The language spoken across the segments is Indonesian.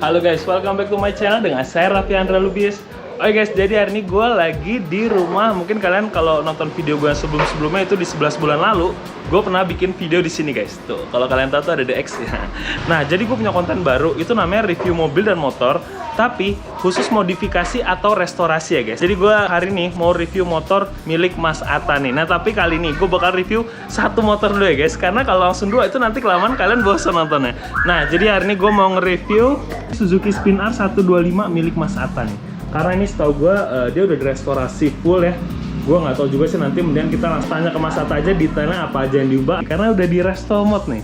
Halo guys, welcome back to my channel dengan saya Raffi Andra Lubis. Oke guys, jadi hari ini gue lagi di rumah. Mungkin kalian kalau nonton video gue sebelum-sebelumnya itu di 11 bulan lalu, gue pernah bikin video di sini guys. Tuh, kalau kalian tahu tuh ada DX ya. Nah, jadi gue punya konten baru, itu namanya review mobil dan motor, tapi khusus modifikasi atau restorasi ya guys. Jadi gue hari ini mau review motor milik Mas Atta nih. Nah, tapi kali ini gue bakal review satu motor dulu ya guys, karena kalau langsung dua itu nanti kelamaan kalian bosan nontonnya. Nah, jadi hari ini gue mau nge-review Suzuki Spin R 125 milik Mas Atta nih. Karena ini setahu gue dia udah direstorasi full ya. Gue nggak tahu juga sih, nanti kemudian kita langsung tanya ke Mas Atta aja detailnya apa aja yang diubah. Karena udah di resto mode nih.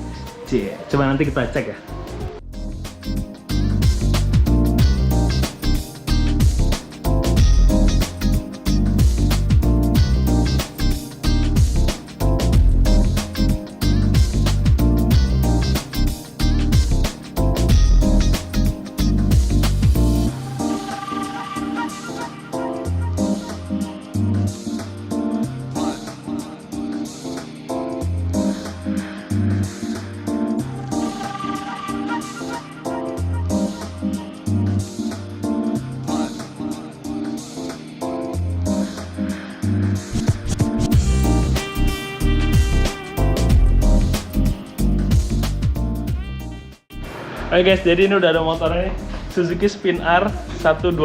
Coba nanti kita cek ya. Oke guys, jadi ini udah ada motornya nih, Suzuki Spin R 125.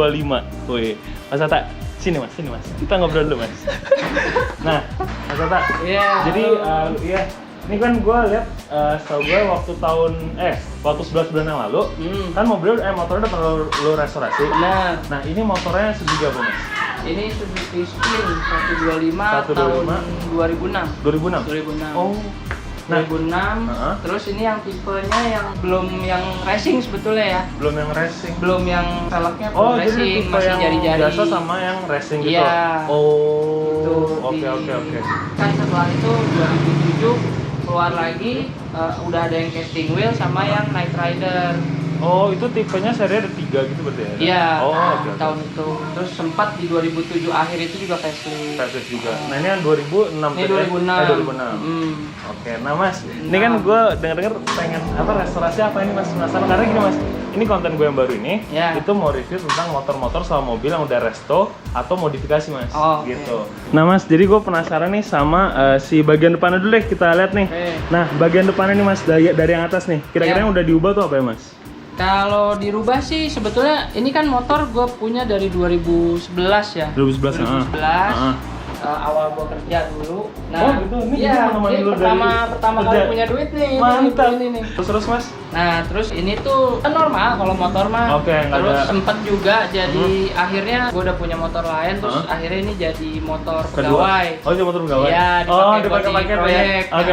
Wih, Mas Atta, sini mas. Kita ngobrol dulu mas. Nah, Mas Atta, jadi ini kan gue lihat, setahu gue waktu 11 bulan yang lalu, kan motornya udah pernah lo restorasi. Benar. Nah, ini motornya Suzuki apa mas? Ini Suzuki Spin 125 tahun 2006. 2006. Oh. Nah, 2006, terus ini yang tipenya yang belum yang racing sebetulnya ya. Belum yang racing. Belum yang velgnya Oh, racing, jadi tipe masih yang jari-jari. biasa sama yang racing gitu. Iya. Oh, oke. Kan setelah itu 2007 keluar lagi, udah ada yang casting wheel sama yang Night Rider. Oh, itu tipenya seri ada 3 gitu berarti ya? Iya, oke. tahun itu. Terus sempat di 2007 akhir itu juga facelift. Facelift juga. Nah, ini yang 2006 Ini 2006. 2006. Oke, nah Mas, ini kan gue denger pengen restorasi apa ini Mas? Penasaran karena gini Mas, ini konten gue yang baru ini, itu mau review tentang motor-motor sama mobil yang udah resto atau modifikasi Mas, gitu. Nah Mas, jadi gue penasaran nih sama si bagian depannya dulu deh, kita lihat nih. Nah, bagian depannya nih Mas, dari yang atas nih, kira-kira yang udah diubah tuh apa ya Mas? Kalau dirubah sih sebetulnya ini kan motor gue punya dari 2011 ya. 2011. Awal gue kerja dulu. Nah, gitu. Ini pertama kali punya duit nih. Mantap. Ini. Terus Mas? Nah, terus ini tuh kan normal kalau motor mah. Terus sempet juga jadi akhirnya gue udah punya motor lain, terus akhirnya ini jadi motor pegawai. Oh, jadi motor pegawai. Iya, dipakai proyek. Oke.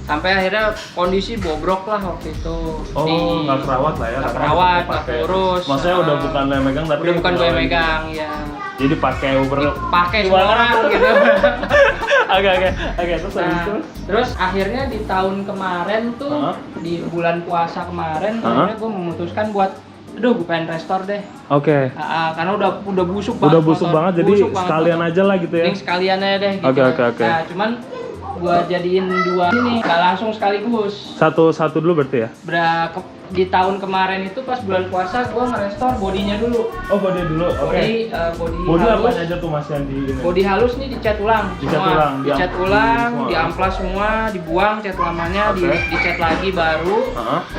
Sampai akhirnya kondisi bobrok lah waktu itu. Oh, nggak kerawat lah ya? Nggak kerawat, nggak kurus. Maksudnya udah bukan gue yang megang, tapi udah bukan gue yang megang, ya. Jadi pakai semua orang gitu. Oke. Terus habis itu? Terus akhirnya di tahun kemarin tuh, di bulan puasa kemarin, akhirnya gue memutuskan buat, gue pengen restore deh. Oke. Karena udah busuk banget. Udah busuk banget, jadi sekalian aja lah gitu ya. Ini sekalian aja deh. Gitu. Oke. Nah, cuman gua jadiin dua ini, nggak langsung sekaligus. Satu dulu berarti ya? Di tahun kemarin itu pas bulan puasa gua nge-restore bodinya dulu. Oh, body dulu. Oke. Body halus apa aja tuh Mas yang di ini? Body halus nih dicat ulang. Dicat ulang, diamplas semua, dibuang cat lamanya, dicat lagi baru.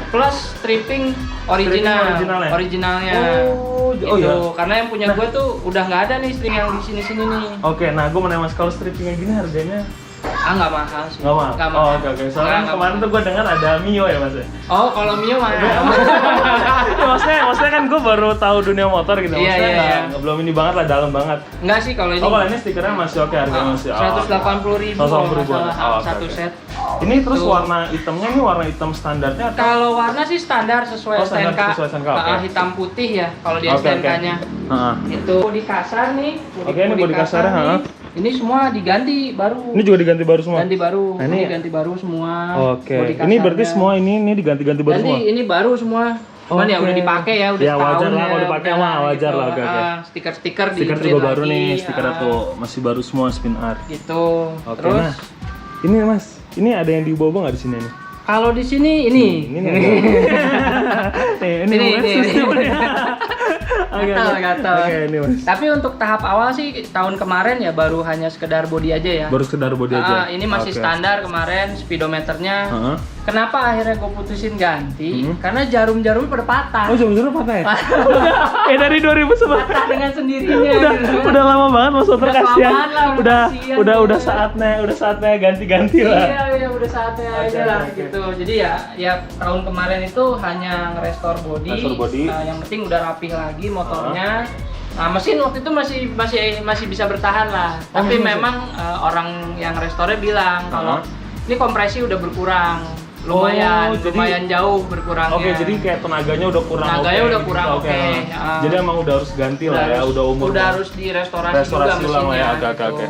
Plus stripping originalnya. Oh iya. Karena yang punya gue tuh udah nggak ada nih string yang di sini nih. Oke, nah gue mau nanya Mas, kalau stripping yang gini harganya? Nggak mahal sih. Nggak mahal. Oh, oke. Soalnya kemarin tuh gue dengar ada Mio ya Mas. Oh, kalau Mio mahal. maksudnya kan gue baru tahu dunia motor gitu. Maksudnya belum ini banget lah, dalam banget. Enggak sih kalau ini. Oh, kalau ini stikernya masih oke, harganya masih 180.000 satu set. Ini terus warna hitamnya ini warna hitam standarnya atau? Kalau warna sih standar sesuai STNK. Hitam putih ya kalau di STNK-nya. Itu bodi kasar nih. Oke, ini bodi kasarnya. Ini semua diganti baru. Ini juga diganti baru semua? Ganti baru. Nah, ini ganti baru semua. Oke. Ini berarti semua ini diganti-ganti baru semua? Ini baru semua. Cuman ya udah dipakai ya, udah setahun wajar lah kalau dipakai mah, wajar lah. Stiker-stiker juga baru nih, stikernya tuh masih baru semua Spin R. Gitu. Terus nah, ini Mas, ini ada yang diubah-ubah nggak di sini nih? Kalau di sini ini. ini sistemnya. Gatel. Oke, ini Mas. Tapi untuk tahap awal sih tahun kemarin ya baru hanya sekedar body aja ya. Baru sekedar body aja. Ini masih standar kemarin speedometernya. Kenapa akhirnya gue putusin ganti? Karena jarum-jarum pada patah. Oh, jarum-jarum patah ya? Dari 2011. Patah dengan sendirinya. Udah lama banget Mas Oter, kasihan. Udah saatnya ganti-ganti lah. Iya, udah saatnya aja lah gitu. Jadi ya tahun kemarin itu hanya nge-restore body. Yang penting udah rapih lagi motornya. Nah, mesin waktu itu masih bisa bertahan lah. Tapi memang orang yang restore bilang kalau ini kompresi udah berkurang. Lumayan jauh berkurangnya. Oke, jadi kayak tenaganya udah kurang. Oke. Jadi emang udah harus ganti lah ya, udah harus direstorasi juga mesinnya ya, gitu.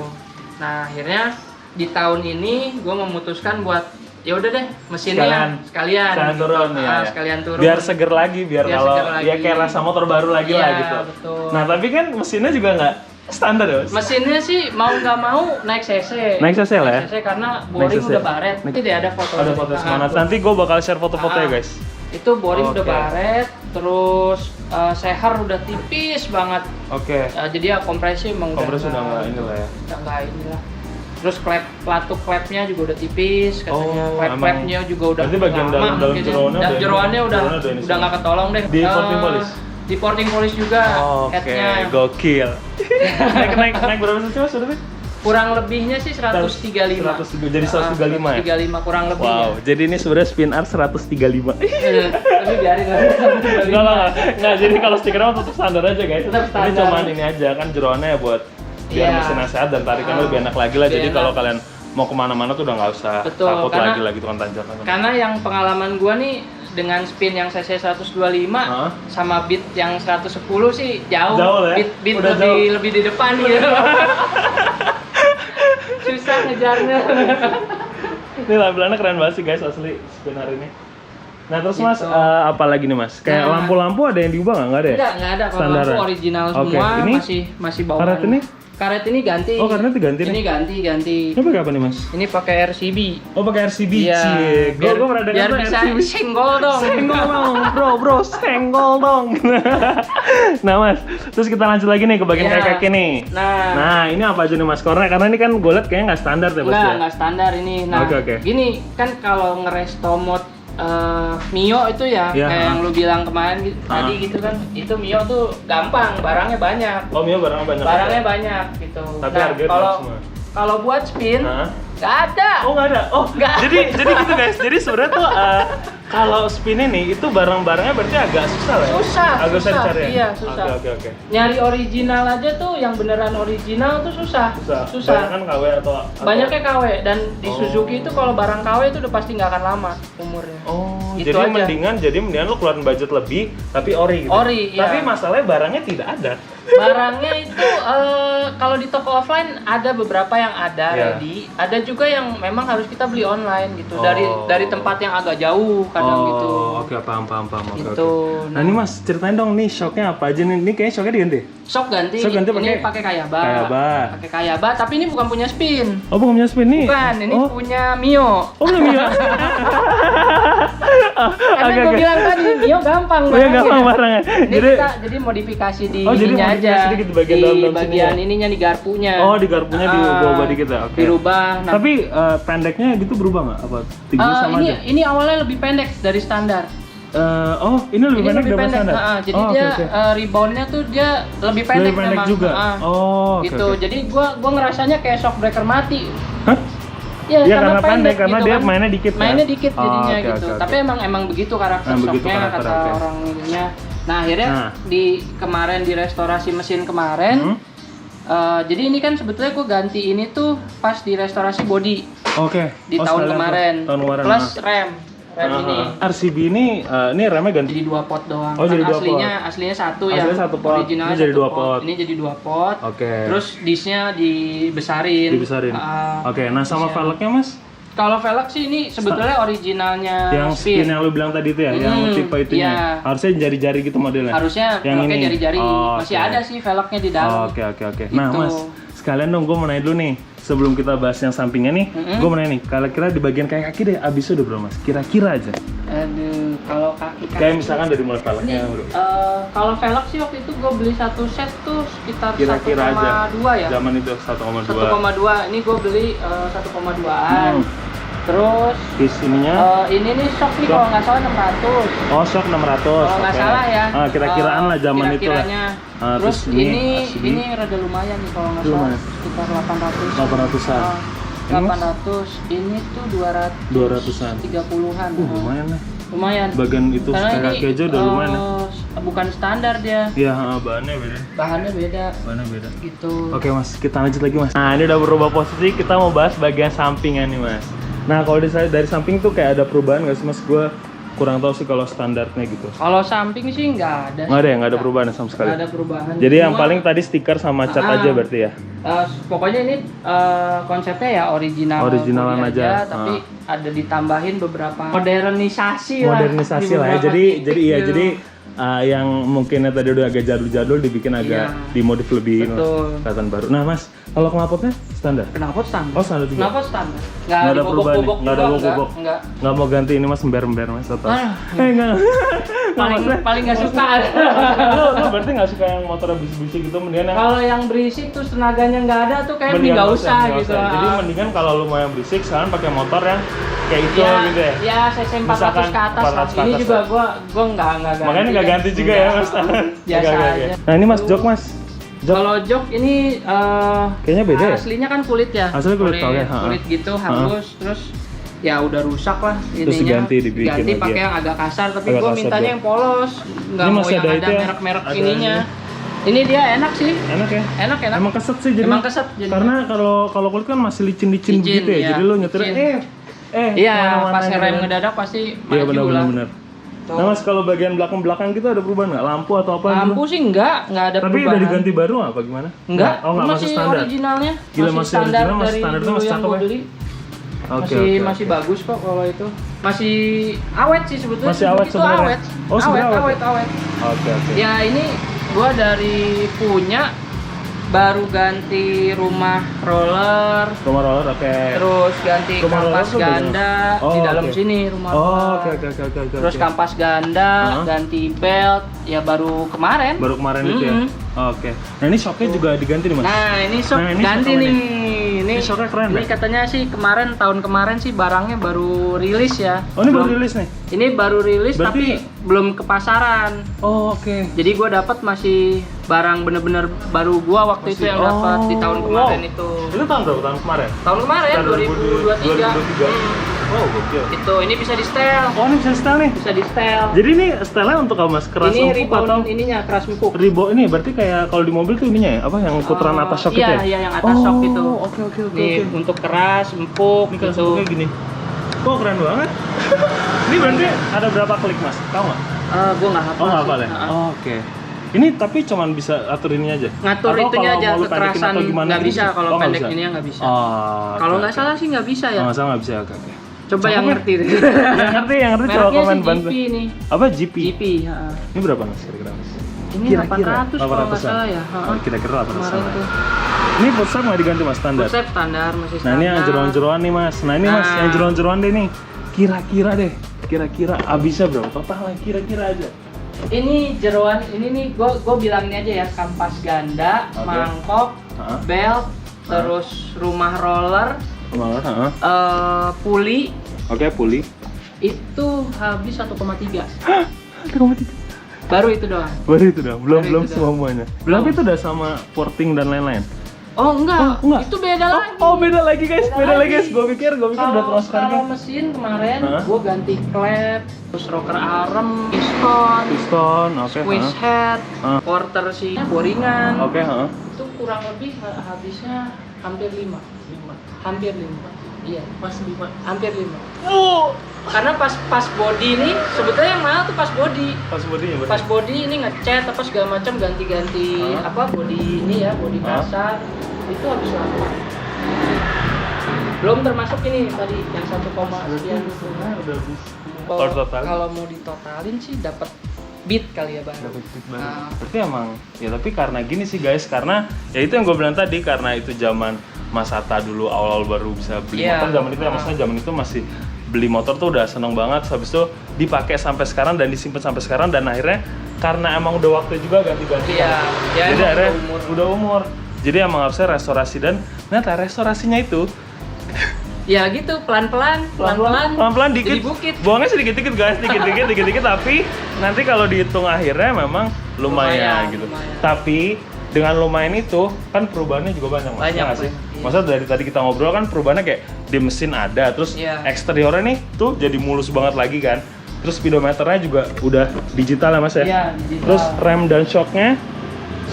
Nah, akhirnya di tahun ini gue memutuskan buat ya udah deh mesinnya sekalian turun ya. Sekalian turun. Biar seger lagi, biar kalau ya kayak rasa motor baru lagi lah gitu. Betul. Nah, tapi kan mesinnya juga nggak standar ya, Mas? Mesinnya sih mau nggak mau naik cc. Naik cc lah ya? Naik cc karena boring udah baret. Nanti deh ada foto. Ada foto semangat. Nanti gue bakal share foto-fotonya guys. Itu boring udah baret, terus seher udah tipis banget. Oke. Jadi ya kompresi emang udah nggak ini lah ya. Nggak ini lah. Terus pelatuk klepnya juga udah tipis katanya. Klepnya juga udah berarti bagian dalam jeroannya udah nggak ketolong deh. Di porting polish? Di porting polish juga. Oke, gokil. naik berapa cc Mas udah? Kurang lebihnya sih 135. Jadi 135 ya? 135 kurang lebih. Wow, jadi ini sebenarnya spin art 135. Tapi biarin lah. Enggak, jadi kalau stikernya tetap standar aja guys. Tapi cuman ini aja kan jeroannya buat biar mesinnya sehat dan tarikannya lebih enak lagi lah. Jadi kalau kalian mau kemana-mana tuh udah nggak usah takut lagi lah gitu kan tanjakan. Karena yang pengalaman gua nih dengan spin yang cc 125 sama beat yang 110 sih jauh ya? Beat lebih di depan gitu. Susah ngejarnya. Ini lampirannya keren banget sih guys, asli spin hari ini. Nah terus gitu. Mas, apa lagi nih Mas? Kayak lampu-lampu ada yang diubah nggak ada ya? Nggak ada, kalau lampu original semua. Ini masih bawaan. Karet ini? Karet ini ganti. Oh, karetnya diganti nih? Ini ganti. Ini pakai apa nih Mas? Ini pakai RCB. Oh, pakai RCB. Iya. Gue pernah dengar biar bisa RCB. senggol dong. Senggol dong, bro, senggol dong. Nah Mas, terus kita lanjut lagi nih ke bagian kaki nih. Nah, ini apa aja nih Mas? Karena ini kan gue liat kayaknya nggak standar ya Mas ya? Nggak standar ini. Nah, gini kan kalau ngeresto mod Mio itu ya, kayak yang lu bilang kemarin tadi gitu kan, itu Mio tuh gampang, barangnya banyak. Oh, Mio barangnya banyak gitu. Tapi harganya kalau buat spin nggak ada. Oh, nggak ada. Oh, nggak. Jadi gitu guys. Jadi sebenarnya tuh kalau spin ini itu barang-barangnya berarti agak susah lah ya? Agak susah dicari ya? Iya, susah. Oke. Nyari original aja tuh, yang beneran original tuh susah. Banyak kan KW atau banyaknya KW, dan di Suzuki itu kalau barang KW itu udah pasti nggak akan lama umurnya. Oh, itu jadi aja. mendingan lu keluarin budget lebih tapi ori gitu. Iya. Tapi masalahnya barangnya tidak ada. Barangnya itu kalau di toko offline ada beberapa yang ada ready, ada juga yang memang harus kita beli online gitu. Dari tempat yang agak jauh kadang gitu. Oke, paham. Gitu. Oke. Nah, ini Mas, ceritain dong nih shocknya apa aja nih? Ini kayaknya shocknya diganti. Shock ganti ini pakai Kayaba. Pakai Kayaba, tapi ini bukan punya spin. Oh, bukan punya spin nih? Bukan, ini punya Mio. Oh, punya Mio. Karena gue bilang tadi Mio gampang barangnya. Jadi modifikasi di ininya aja. Di bagian ininya di garpunya. Oh, di garpunya di bawah dikit ya. Oke. Dirubah. Nah, tapi pendeknya gitu berubah nggak? Apa tinggi sama aja? Ini awalnya lebih pendek dari standar. Ini lebih pendek dari standar. Jadi dia reboundnya tuh dia lebih pendek memang. Juga. Gitu. Jadi gua ngerasanya kayak shock breaker mati. Hah? Ya, karena pendek gitu karena dia kan. mainnya dikit. Mainnya dikit jadinya gitu. Tapi emang begitu karakter shocknya kata orang ininya. Nah, akhirnya kemarin di restorasi mesin kemarin. Jadi ini kan sebetulnya gue ganti ini tuh pas di restorasi body. Oke. Di tahun kemarin. Plus rem ini. RCB ini remnya ganti. Jadi 2 pot doang. Oh, jadi 2 pot. Aslinya 1 ya. Aslinya 1 pot. Originalnya ini jadi 2 pot. Ini jadi 2 pot. Oke. Terus disnya dibesarin. Oke. Nah, sama velgnya Mas? Kalau velg sih ini sebetulnya originalnya yang spin yang lu bilang tadi itu ya, yang tipe itunya. Harusnya jari-jari gitu modelnya. Harusnya pakai jari-jari. Masih ada sih velgnya di dalam. Oke. Nah, Mas, sekalian dong gue mau nanya dulu nih. Sebelum kita bahas yang sampingnya nih, gue mau nanya nih, kira-kira di bagian kaki deh, abisnya udah berapa Mas? Kira-kira aja. Aduh. Kalau kaki Kayak misalkan dari mulai velgnya, bro. Kalau velg sih waktu itu gue beli satu set tuh sekitar Kira-kira aja. 1,2 ya. Zaman itu 1,2. 1,2. Ini gue beli 1,2an. Terus Piece ininya? ini nih shock nih kalau nggak salah 600. Oh, shock 600. Kalau nggak salah ya. Kira-kiraan lah zaman itu lah. Terus ini rada lumayan nih kalau nggak salah sekitar 800. 800. Ini tuh 200-an. 30-an. Lumayan lah. Lumayan. Bagian itu kayak kaki aja udah lumayan ya. Bukan standar dia. Iya, bahannya beda. Bahannya beda. Gitu. Oke mas, kita lanjut lagi mas. Nah ini udah berubah posisi, kita mau bahas bagian sampingan nih mas. Nah kalau dari samping tuh kayak ada perubahan nggak sih mas? Gue kurang tahu sih kalau standarnya gitu. Kalau samping sih nggak ada. Nggak ada perubahan sama sekali. Nggak ada perubahan. Jadi yang paling tadi stiker sama cat aja berarti ya? Pokoknya ini konsepnya ya originalan aja. Tapi ada ditambahin beberapa modernisasi lah. Modernisasi lah ya. Jadi yang mungkinnya tadi udah agak jadul-jadul dibikin agak dimodif lebih kelihatan baru. Nah mas, kalau knalpotnya standar? Knalpot standar. Oh standar juga? Knalpot standar. Nggak ada perubahan nih? Nggak ada bobok-bobok? Nggak mau ganti ini mas, ember-ember mas atau? Enggak. Paling nggak suka. Lo berarti nggak suka yang motornya berisik-berisik gitu, mendingan yang kalau yang berisik tuh tenaganya nggak ada tuh kayak nggak usah gitu. Jadi mendingan kalau lu mau yang berisik sekarang pakai motor yang kayak itu gitu ya? Ya cc 400 ke atas lah. Ini juga gua nggak ganti. Makanya nggak ganti juga ya mas? Biasa aja. Nah ini mas jok mas. Kalau jok ini kayaknya beda ya? Aslinya kan kulit ya. Aslinya kulit, kulit gitu halus terus ya udah rusak lah ininya. Terus diganti pakai yang agak kasar tapi gue mintanya yang polos, nggak mau yang ada merek-merek ininya. Ini dia enak sih. Enak ya? Enak. Emang keset sih jadi. Emang keset. Karena kalau kulit kan masih licin gitu ya. Jadi lu nyetirnya iya pas ngerem ngedadak pasti maju lah. Bener. Nah mas kalau bagian belakang gitu ada perubahan nggak? Lampu atau apa? Lampu sih enggak ada perubahan. Tapi udah diganti baru apa gimana? Enggak. Oh enggak, masih standar. Originalnya. Gila, masih standar original, masih dari standar dulu yang gue beli. Masih bagus kok kalau itu. Masih awet sih sebetulnya. Masih awet sebenarnya. Oh, awet. Oke. Ya ini gua dari punya baru ganti rumah roller, oke. Terus ganti kampas ganda di dalam sini rumah roller. Oke. Terus kampas ganda, ganti belt, ya baru kemarin. Itu ya. Oke. Nah ini shocknya juga diganti nih mas. Nah ini shock ganti nih. Ini shocknya keren. Ini katanya sih tahun kemarin sih barangnya baru rilis ya. Oh ini baru rilis nih? Ini baru rilis tapi belum ke pasaran. Oh oke. Jadi gua dapat masih barang bener-bener baru gua waktu itu yang dapat di tahun kemarin itu. Itu tahun berapa? Tahun kemarin? Tahun kemarin 2023. Oh gokil. Itu ini bisa di setel. Oh ini bisa di setel nih? Bisa di setel. Jadi ini setelnya untuk apa mas? Keras empuk atau? Ininya keras empuk. Ribo ini berarti kayak kalau di mobil tuh ininya ya? Apa yang putaran atas shock itu ya? Iya yang atas shock itu. Oke. Nih untuk keras, empuk ini gitu. Kayak gini. Kok keren banget. Ini berarti ada berapa klik mas? Tahu nggak? Gua nggak hafal. Oh nggak hafal ya? Oke. Ini tapi cuman bisa atur ini aja? Ngatur itunya aja, kekerasan nggak bisa, kalau pendek ini nggak bisa. Kalau nggak salah sih nggak bisa ya? Nggak salah nggak bisa, oke. Coba yang ngerti deh. yang ngerti coba komen bantu. GP nih. Apa GP? GP, Ini berapa mas kira-kira mas? Ini 800 kalau nggak salah ya. Kira-kira 800. Ini footstep nggak diganti mas, standar? Footstep standar, masih standar. Nah ini yang jeroan-jeroan nih mas. Nah ini mas, yang jeroan-jeroan deh nih. Kira-kira habisnya berapa? Total lah kira-kira aja. Ini jeroan, ini nih gue bilangin aja ya, kampas ganda, mangkok, belt, terus rumah roller, puli. Oke, puli. Itu habis 1,3. 1,3. Baru itu doang. Belum semuanya. Tapi itu udah sama porting dan lain-lain. Oh enggak. Itu beda lagi. Oh beda lagi guys. Gue pikir udah terus kalau mesin kemarin gue ganti klep, terus rocker arm, piston, squeeze head, quarter sih, boringan. Oke. Itu kurang lebih habisnya hampir 5. Iya, hampir 5. Karena pas body ini sebetulnya yang mahal tuh pas body. Pas body ini ngecat apa segala macam, ganti-ganti body ini ya, body kasar. Itu habis lama. Belum termasuk ini tadi yang 1, sekian itu. Udah habis. Kalau mau ditotalin sih dapat beat kali ya bang. Berarti emang ya, tapi karena gini sih guys, karena ya itu yang gue bilang tadi, karena itu zaman Mas Hatta dulu awal-awal baru bisa beli motor zaman itu ya, maksudnya zaman itu masih beli motor tuh udah seneng banget, habis itu dipakai sampai sekarang dan disimpan sampai sekarang, dan akhirnya karena emang udah waktu juga ganti-ganti. Iya, ya jadi akhirnya udah umur. Jadi emang harusnya restorasi, dan ternyata restorasinya itu ya gitu, pelan-pelan dikit. jadi bukit. Buangnya sedikit-dikit guys, dikit-dikit tapi nanti kalau dihitung akhirnya memang lumayan gitu. Lumayan. Tapi dengan lumayan itu kan perubahannya juga banyak, Mas. Banyak, Ya nggak sih? iya. Maksudnya dari tadi kita ngobrol kan perubahannya kayak di mesin ada, terus Iya. eksteriornya nih tuh jadi mulus banget lagi kan. Terus speedometernya juga udah digital ya Mas ya. Iya, digital. Terus rem dan shocknya,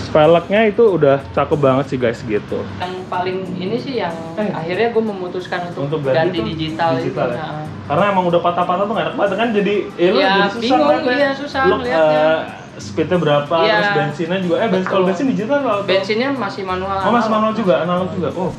velgnya itu udah cakep banget sih guys gitu. Yang paling ini sih yang akhirnya gue memutuskan untuk ganti itu digital itu. ya? Nah. Karena emang udah patah-patah tuh nggak enak banget kan, jadi lu Ya, jadi susah bingung, ngeliatnya. iya, susah Lu, ngeliatnya. speednya berapa, Iya. terus bensinnya juga, kalau Betul. bensin digital kalau Bensinnya masih manual. oh masih manual juga, analog juga. Oh,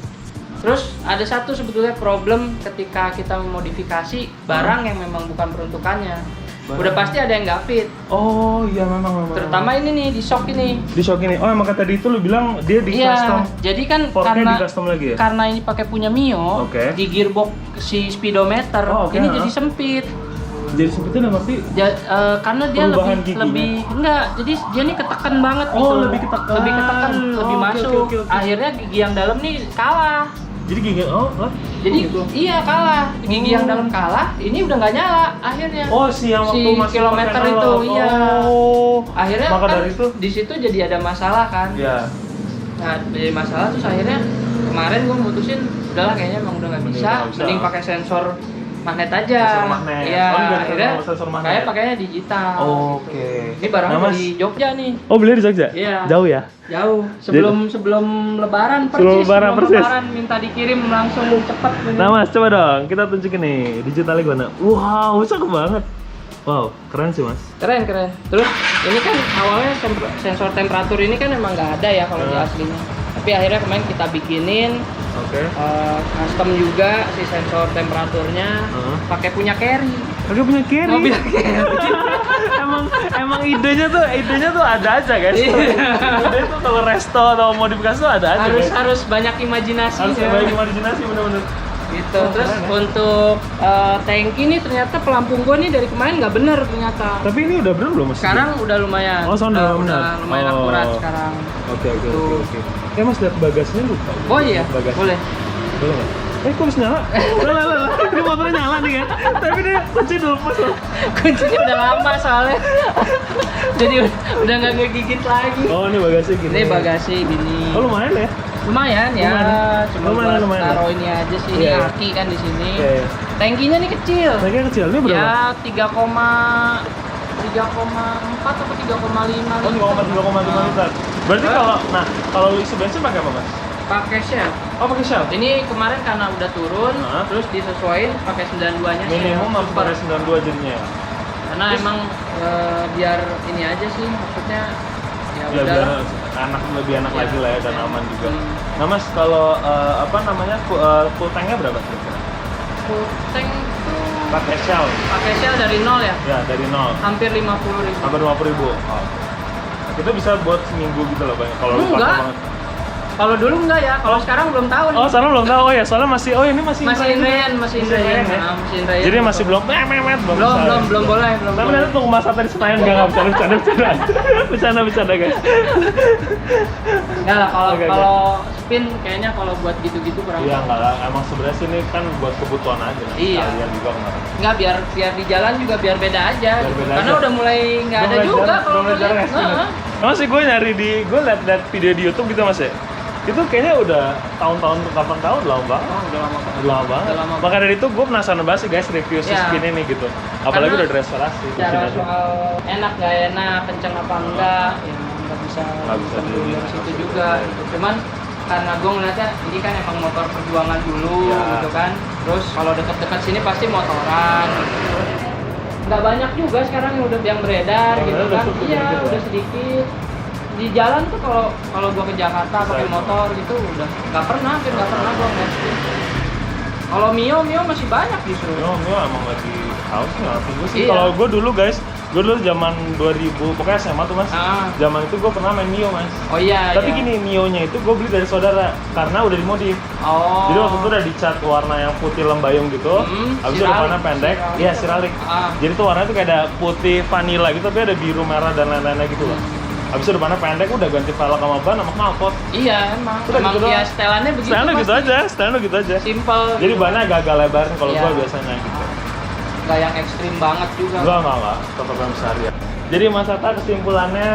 Terus ada satu sebetulnya problem ketika kita memodifikasi barang yang memang bukan peruntukannya. Barang. Udah pasti ada yang nggak fit. oh iya memang. Terutama ini nih di shock ini. Di shock ini. Oh emang kata tadi itu lu bilang dia di Iya, custom. jadi kan Forknya karena di custom lagi ya? karena ini pakai punya Mio, Oke. di gearbox si speedometer Oh, oke, ini ha. jadi sempit. Jadi sempitnya dalam arti Karena dia Perubahan lebih giginya? enggak, jadi dia nih ketekan banget Oh, gitu. lebih ketekan. Lebih ketekan, Oh, lebih oke, masuk. oke. Akhirnya gigi yang dalam nih kalah. jadi gigi Jadi gitu. iya kalah, gigi yang dalam kalah, ini udah nggak nyala akhirnya. Oh, si yang waktu masih kilometer pakai itu, analog. iya. Oh. Akhirnya maka kan dari itu di situ jadi ada masalah kan. ya. Nah, jadi masalah terus akhirnya kemarin gue mutusin udahlah kayaknya emang udah nggak bisa, Nggak bisa. mending pakai sensor magnet aja. Sensor magnet. Iya, Oh, ini ganti akhirnya sensor magnet. kayak pakainya digital. Oke. Gitu. Ini barangnya Nah, Mas. dari Jogja nih. Oh, beli di Jogja? Iya. Jauh ya? Jauh. Sebelum lebaran persis. Sebelum lebaran persis. lebaran minta dikirim langsung cepet. Nah Mas, coba dong, kita tunjukin nih digitalnya gimana. Wow, cakep banget. Wow, keren sih Mas. Keren. Terus ini kan awalnya sensor temperatur ini kan emang nggak ada ya kalau di aslinya. Tapi akhirnya kemarin kita bikinin Oke. custom juga si sensor temperaturnya pakai punya carry. Oke, punya carry. Mobil carry. emang idenya tuh ada aja guys. Ide tuh kalau resto atau modifikasi tuh ada aja guys. harus banyak imajinasi. Harus ya. banyak imajinasi bener-bener. Gitu. Oh, Terus keren ya. untuk tangki nih ternyata pelampung gua nih dari kemarin nggak bener ternyata. Tapi ini udah bener belum Mas? Sekarang udah lumayan. Oh, sekarang udah bener. lumayan Oh. akurat sekarang. Oke. Tuh. Ya Mas, lihat bagasinya lupa. Oh iya, Bagasi. boleh. Boleh nggak? Kok bisa nyala? Lah. Ini motornya nyala nih kan? Tapi dia kunci lepas loh. Kuncinya udah lama soalnya. Jadi udah nggak ngegigit lagi. Oh, ini bagasi gini. Ini bagasi gini. Oh, lumayan ya? Lumayan ya. Lumayan. Cuma Lumayan, buat lumayan. taruh ini aja sih. Ini Iya, iya. aki kan di sini. Iya. Tangkinya nih kecil. Tangkinya kecil, ini berapa? Ya 3,4 atau 3,5 Oh, 3,5 liter. Berarti kalau lu isi bensin pakai apa, Mas? pakai shell. Oh, pakai Shell. Ini kemarin karena udah turun, Hah? terus disesuaiin pakai 92-nya Minimum harus super. pakai 92 jadinya ya. Karena emang biar ini aja sih, maksudnya ya Ya, udah. biar lebih enak Iya. lagi lah ya, dan Iya. aman juga. Hmm. Nah, Mas, kalau full tanknya berapa kira-kira? Full tank tuh Pakai Shell. pakai shell dari nol ya, Ya, dari nol. hampir 50.000. Hampir 50.000. Oh. Itu bisa buat seminggu gitu loh, Bang. Kalau lu pakai Enggak. banget. Kalau dulu enggak ya, kalau sekarang belum tahu nih. Oh, sekarang belum tahu. Oh ya, soalnya ini masih Masih Indrayan. Indrayan, masih Indrayan. ya? Nah, masih Indrayan. Jadi masih belum belum bisa. boleh. Tapi nanti tunggu masa tadi Senayan enggak bercanda guys. Enggak lah, Oke. kalau spin kayaknya kalau buat gitu-gitu kurang. Iya enggak lah, emang sebenarnya sih ini kan buat kebutuhan aja. Iya. Kalian juga kemarin. Enggak, biar di jalan juga biar beda aja. Biar gitu. beda Karena aja. udah mulai nggak ada Udah mulai juga jarang- kalau udah mulai jarang ya, ngeliat. spin. Heeh. Emang sih gue gue liat video di YouTube gitu Mas ya. Itu kayaknya udah tahun-tahun ke kapan tahun lama banget. Oh, udah lama banget. Udah lama banget. Udah lama Maka dari itu gue penasaran banget sih guys review si Iya. spin ini gitu. Apalagi Karena udah direstorasi. Cara Mesin aja. soal enak nggak enak, kenceng apa enggak, ya nggak bisa di- dari situ juga. Gitu. Cuman karena gue ngeliatnya ini kan emang motor perjuangan dulu Ya. gitu kan. Terus kalau dekat-dekat sini pasti motoran. Terus nggak banyak juga sekarang yang beredar Yang gitu beredar kan. sedikit Iya, ya? udah sedikit. Di jalan tuh kalau gue ke Jakarta pakai Bisa. motor gitu udah nggak pernah gue ngeliat. Kalau Mio masih banyak justru. Gue emang lagi Tahu sih nggak ngerti gue sih. Iya. Kalau gue dulu guys, gue dulu zaman 2000 pokoknya SMA tuh mas. Zaman itu gue pernah main Mio mas. Oh iya. Tapi iya. gini, Mio-nya itu gue beli dari saudara karena udah dimodif. Oh. Jadi waktu itu udah dicat warna yang putih lembayung gitu. Habis itu depannya pendek. Iya, siralik. Jadi tuh warnanya tuh kayak ada putih vanilla gitu tapi ada biru, merah dan lain-lainnya gitu loh. Habis itu depannya pendek, udah ganti velg sama ban sama knalpot. Iya, emang. Udah Emang gitu ya doang. setelannya begitu. Setelannya gitu pasti. aja, setelannya gitu aja. Simple. Jadi gitu. bannya agak-agak lebar kalau Iya. gue biasanya gitu. Nggak yang ekstrim banget juga. Enggak. Tetap yang besar ya. Jadi Mas Atta kesimpulannya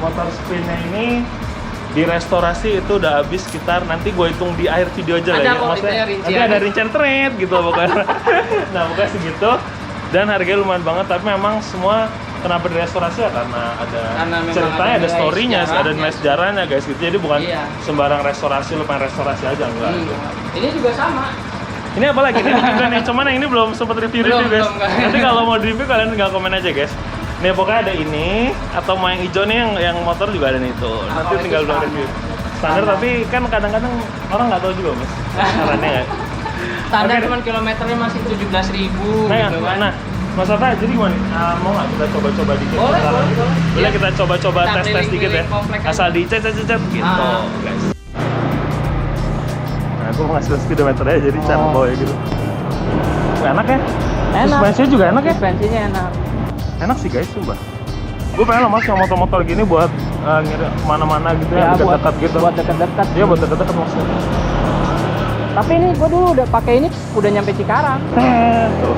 motor spinnya ini direstorasi itu udah habis sekitar, nanti gue hitung di akhir video aja lah Ada ya. kok Maksudnya itu ya, nanti ada rincian trade gitu pokoknya. Nah pokoknya segitu. Dan harganya lumayan banget, tapi memang semua kenapa direstorasi ya karena memang ceritanya, ada nilai story-nya, ada sejarahnya. nilai sejarahnya guys gitu. Jadi bukan Iya. sembarang restorasi, lu pengen restorasi aja enggak. Iya. Ini juga sama. Ini apa lagi? Ini juga nih, cuman yang ini belum sempat review guys. Belum. Nanti kalau mau di review kalian tinggal komen aja guys. Nih pokoknya ada ini, atau mau yang hijau nih yang motor juga ada nih tuh. Nanti kalau tinggal itu dua review. Standar tapi kan kadang-kadang orang nggak tahu juga mas. Caranya nggak. Standar Oke, cuman kilometernya masih 17.000 Nah, gitu kan. nah, Mas Atta, jadi gimana? Mau nggak kita coba-coba dikit? Boleh, sekarang? boleh. Boleh Iya. kita coba-coba Kita tes-tes dikit ya. keliling-keliling komplek aja. Asal dicet gitu, guys. Nah, aku mau ngasih speedometernya jadi cara bawa gitu. Enak ya? Enak. Suspensinya juga enak ya? Suspensinya enak. Enak sih guys, sumpah. Gue pengen lah mas yang motor-motor gini buat ngirim kemana-mana gitu ya, dekat-dekat gitu. Buat dekat-dekat. Iya buat dekat-dekat maksudnya. Tapi ini gua dulu udah pakai ini udah nyampe Cikarang. Tuh.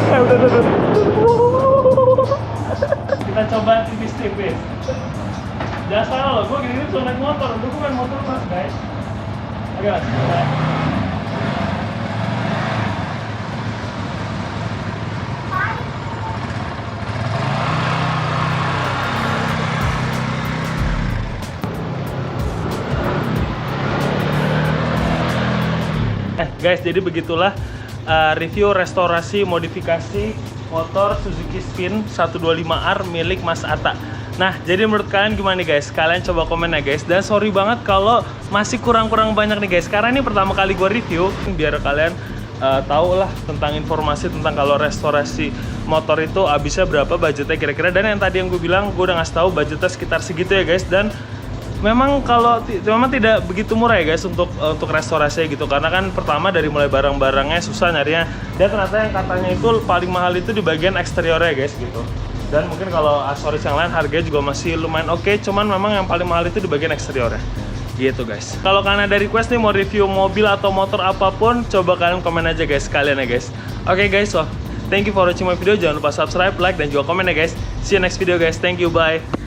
Udah. Kita coba tipis-tipis. Jangan salah loh, gue gini cuma naik motor, gue main motor mas guys. Oke mas. Guys, jadi begitulah review restorasi modifikasi motor Suzuki Spin 125R milik Mas Atta. Nah, jadi menurut kalian gimana nih guys? Kalian coba komen ya guys. Dan sorry banget kalau masih kurang-kurang banyak nih guys. Karena ini pertama kali gue review, biar kalian tahu lah tentang informasi tentang kalau restorasi motor itu habisnya berapa, budgetnya kira-kira. Dan yang tadi yang gue bilang, gue udah ngasih tahu budgetnya sekitar segitu ya guys. Dan memang memang tidak begitu murah ya guys untuk restorasi gitu, karena kan pertama dari mulai barang-barangnya susah nyarinya, dan ternyata yang katanya itu paling mahal itu di bagian eksteriornya guys gitu. Dan mungkin kalau aksesoris yang lain harganya juga masih lumayan oke, cuman memang yang paling mahal itu di bagian eksteriornya gitu guys. Kalau kalian ada request nih mau review mobil atau motor apapun, coba kalian komen aja guys sekalian ya guys. Oke guys, so thank you for watching my video. Jangan lupa subscribe, like, dan juga komen ya guys. See you next video guys. Thank you, bye.